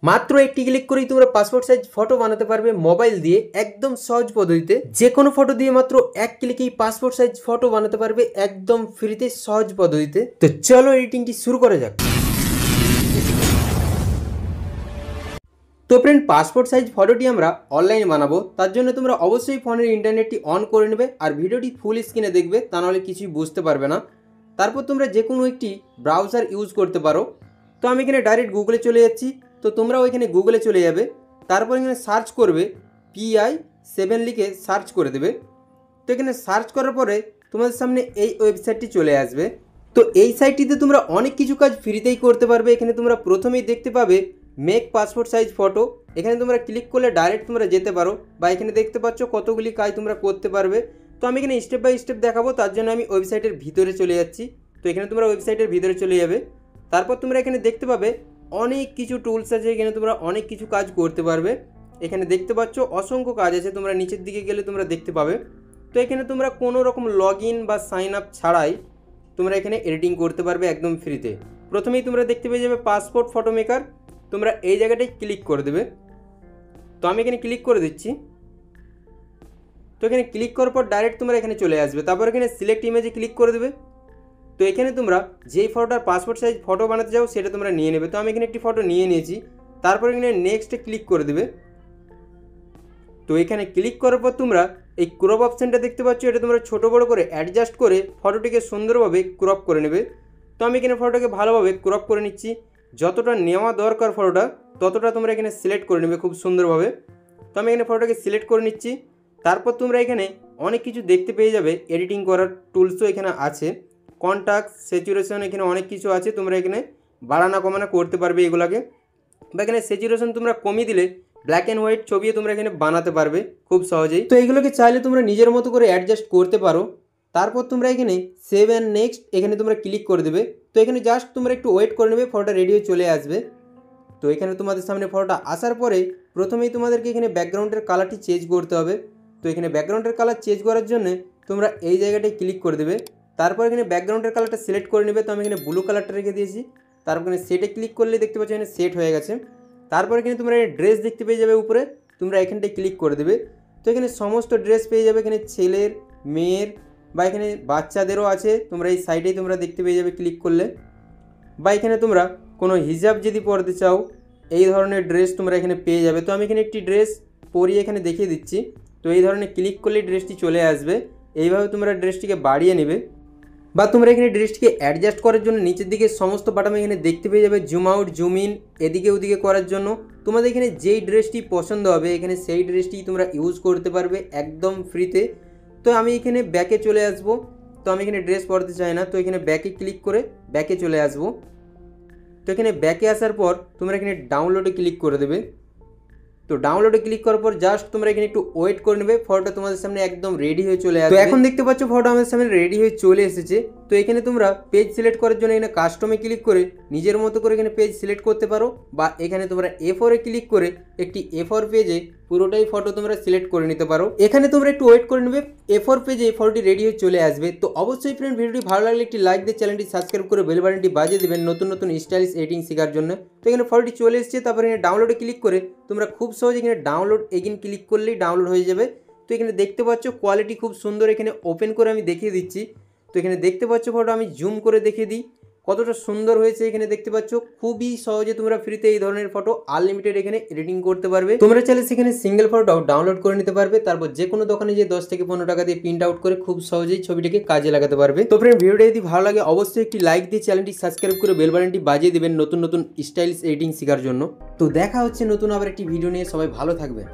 মাত্র একটি ক্লিক করেই তোমরা পাসপোর্ট সাইজ ফটো বানাতে পারবে মোবাইল দিয়ে একদম সহজ পদ্ধতিতে। যে কোনো ফটো দিয়ে মাত্র এক ক্লিকেই পাসপোর্ট সাইজ ফটো বানাতে পারবে একদম ফ্রিতে সহজ পদ্ধতিতে। তো চলো এডিটিংটি শুরু করা যাক। তো ফ্রেন্ড, পাসপোর্ট সাইজ ফটোটি আমরা অনলাইনে বানাবো, তার জন্য তোমরা অবশ্যই ফোনের ইন্টারনেটটি অন করে নেবে আর ভিডিওটি ফুল স্ক্রিনে দেখবে, তা নাহলে কিছুই বুঝতে পারবে না। তারপর তোমরা যে কোনো একটি ব্রাউজার ইউজ করতে পারো। তো আমি এখানে ডাইরেক্ট গুগলে চলে যাচ্ছি, তো তোমরাও এখানে গুগলে চলে যাবে। তারপর এখানে সার্চ করবে PI7 লিখে সার্চ করে দেবে। তো এখানে সার্চ করার পরে তোমাদের সামনে এই ওয়েবসাইটটি চলে আসবে। তো এই সাইটটিতে তোমরা অনেক কিছু কাজ ফ্রিতেই করতে পারবে। এখানে তোমরা প্রথমেই দেখতে পাবে মেক পাসপোর্ট সাইজ ফটো। এখানে তোমরা ক্লিক করলে ডাইরেক্ট তোমরা যেতে পারো, বা এখানে দেখতে পাচ্ছ কতগুলি কাজ তোমরা করতে পারবে। তো আমি এখানে স্টেপ বাই স্টেপ দেখাবো, তার জন্য আমি ওয়েবসাইটের ভিতরে চলে যাচ্ছি। তো এখানে তোমরা ওয়েবসাইটের ভিতরে চলে যাবে। তারপর তোমরা এখানে দেখতে পাবে অনেক কিছু টুলস আছে, এখানে তোমরা অনেক কিছু কাজ করতে পারবে। এখানে দেখতে পাচ্ছ অসংখ্য কাজ আছে, তোমরা নিচের দিকে গেলে তোমরা দেখতে পাবে। তো এখানে তোমরা কোনো রকম লগ ইন বা সাইন আপ ছাড়াই তোমরা এখানে এডিটিং করতে পারবে একদম ফ্রিতে। প্রথমেই তোমরা দেখতে পেয়ে যাবে পাসপোর্ট ফটো মেকার, তোমরা এই জায়গাটায় ক্লিক করে দেবে। তো আমি এখানে ক্লিক করে দিচ্ছি। তো এখানে ক্লিক করার পর ডাইরেক্ট তোমরা এখানে চলে আসবে। তারপর এখানে সিলেক্ট ইমেজে ক্লিক করে দেবে। তো এখানে তোমরা যেই ফটোটার পাসপোর্ট সাইজ ফটো বানাতে যাও সেটা তোমরা নিয়ে নেবে। তো আমি এখানে একটি ফটো নিয়ে নিয়েছি। তারপর এখানে নেক্সটে ক্লিক করে দেবে। তো এখানে ক্লিক করার পর তোমরা এই ক্রপ অপশানটা দেখতে পাচ্ছ, এটা তোমরা ছোটো বড়ো করে অ্যাডজাস্ট করে ফটোটিকে সুন্দরভাবে ক্রপ করে নেবে। তো আমি এখানে ফটোটাকে ভালোভাবে ক্রপ করে নিচ্ছি। যতটা নেওয়া দরকার ফটোটা ততটা তোমরা এখানে সিলেক্ট করে নেবে খুব সুন্দরভাবে। তো আমি এখানে ফটোটাকে সিলেক্ট করে নিচ্ছি। তারপর তোমরা এখানে অনেক কিছু দেখতে পেয়ে যাবে, এডিটিং করার টুলসও এখানে আছে, কন্ট্রাস্ট, স্যাচুরেশন, এখানে অনেক কিছু আছে। তোমরা এখানে বাড়ানো কমানো করতে পারবে এগুলাকে, বা এখানে স্যাচুরেশন তোমরা কমিয়ে দিলে ব্ল্যাক অ্যান্ড হোয়াইট ছবিও তোমরা এখানে বানাতে পারবে খুব সহজেই। তো এইগুলোকে চাইলে তোমরা নিজের মতো করে অ্যাডজাস্ট করতে পারো। তারপর তোমরা এখানে সেভ অ্যান্ড নেক্সট এখানে তোমরা ক্লিক করে দেবে। তো এখানে জাস্ট তোমরা একটু ওয়েট করে নেবে, ফটোটা রেডি হয়ে চলে আসবে। তো এখানে তোমাদের সামনে ফটোটা আসার পরে প্রথমেই তোমাদেরকে এখানে ব্যাকগ্রাউন্ডের কালারটি চেঞ্জ করতে হবে। তো এখানে ব্যাকগ্রাউন্ডের কালার চেঞ্জ করার জন্য তোমরা এই জায়গাটায় ক্লিক করে দেবে। তারপর এখানে ব্যাকগ্রাউন্ডের কালারটা সিলেক্ট করে নেবে। তো আমি এখানে ব্লু কালারটা রেখে দিয়েছি। তারপর এখানে সেটে ক্লিক করলে দেখতে পাচ্ছ এখানে সেট হয়ে গেছে। তারপর এখানে তোমরা ড্রেস দেখতে পেয়ে যাবে উপরে, তোমরা এখানটায় ক্লিক করে দেবে। তো এখানে সমস্ত ড্রেস পেয়ে যাবে, এখানে ছেলের, মেয়ের, বা এখানে বাচ্চাদেরও আছে। তোমরা এই সাইডেই তোমরা দেখতে পেয়ে যাবে ক্লিক করলে। বা এখানে তোমরা কোনো হিজাব যদি পরতে চাও এই ধরনের ড্রেস তোমরা এখানে পেয়ে যাবে। তো আমি এখানে একটি ড্রেস পরিয়ে এখানে দেখিয়ে দিচ্ছি। তো এই ধরনের ক্লিক করলে ড্রেসটি চলে আসবে। এইভাবে তোমরা ড্রেসটিকে বাড়িয়ে নেবে, বা তোমরা এখানে ড্রেসটিকে অ্যাডজাস্ট করার জন্য নিচের দিকে সমস্ত বাটন এখানে দেখতে পেয়ে যাবে, জুম আউট, জুম ইন, এদিকে ওদিকে করার জন্য। তোমাদের এখানে যেই ড্রেসটি পছন্দ হবে এখানে সেই ড্রেসটি তোমরা ইউজ করতে পারবে একদম ফ্রিতে। তো আমি এখানে ব্যাকে চলে আসব। তো আমি এখানে ড্রেস পরতে চাই না, তো এখানে ব্যাকে ক্লিক করে ব্যাকে চলে আসব। তো এখানে ব্যাকে আসার পর তোমরা এখানে ডাউনলোডে ক্লিক করে দেবে। তো ডাউনলোডে ক্লিক করার পর জাস্ট তোমরা এখানে একটু ওয়েট করে নেবে, ফটোটা তোমাদের সামনে একদম রেডি হয়ে চলে আসবে। তো এখন দেখতে পাচ্ছ ফটো আমাদের সামনে রেডি হয়ে চলে এসেছে। তো এখানে তোমরা পেজ সিলেক্ট করার জন্য এখানে কাস্টমে ক্লিক করে নিজের মতো করে এখানে পেজ সিলেক্ট করতে পারো, বা এখানে তোমরা A4-এ ক্লিক করে একটি A4 পেজে পুরোটাই ফটো তোমরা সিলেক্ট করে নিতে পারো। এখানে তোমরা একটু ওয়েট করে নেবে, A4 পেজে ফটোটি রেডি হয়ে চলে আসবে। তো অবশ্যই ফ্রেন্ড, ভিডিওটি ভালো লাগলে একটি লাইক দিয়ে চ্যানেলটি সাবস্ক্রাইব করে বেল বাটনটি বাজিয়ে দেবেন নতুন নতুন স্টাইলিশ এডিটিং শেখার জন্য। তো এখানে ফটোটি চলে এসেছে। তারপর এখানে ডাউনলোডে ক্লিক করে তোমরা খুব সহজে এখানে ডাউনলোড এগেইন ক্লিক করলেই ডাউনলোড হয়ে যাবে। তো এখানে দেখতে পাচ্ছ কোয়ালিটি খুব সুন্দর, এখানে ওপেন করে আমি দেখিয়ে দিচ্ছি। তো এখানে দেখতে পাচ্ছ ফটো আমি জুম করে দেখিয়ে দিই কতটা সুন্দর হয়েছে। এখানে দেখতে পাচ্ছ খুবই সহজে তোমরা ফ্রিতে এই ধরনের ফটো আনলিমিটেড এখানে এডিটিং করতে পারবে। তোমরা চাইলে সেখানে সিঙ্গেল ফটোটাও ডাউনলোড করে নিতে পারবে। তারপর যে কোনো দোকানে যে 10 থেকে 15 টাকা দিয়ে প্রিন্ট আউট করে খুব সহজেই ছবিটাকে কাজে লাগাতে পারবে। তো ফ্রেন্ড, ভিডিওটা যদি ভালো লাগে অবশ্যই একটি লাইক দিয়ে চ্যানেলটি সাবস্ক্রাইব করে বেল বাটনটি বাজিয়ে দেবেন নতুন নতুন স্টাইলিশ এডিটিং শেখার জন্য। তো দেখা হচ্ছে নতুন আবার একটি ভিডিও নিয়ে, সবাই ভালো থাকবেন।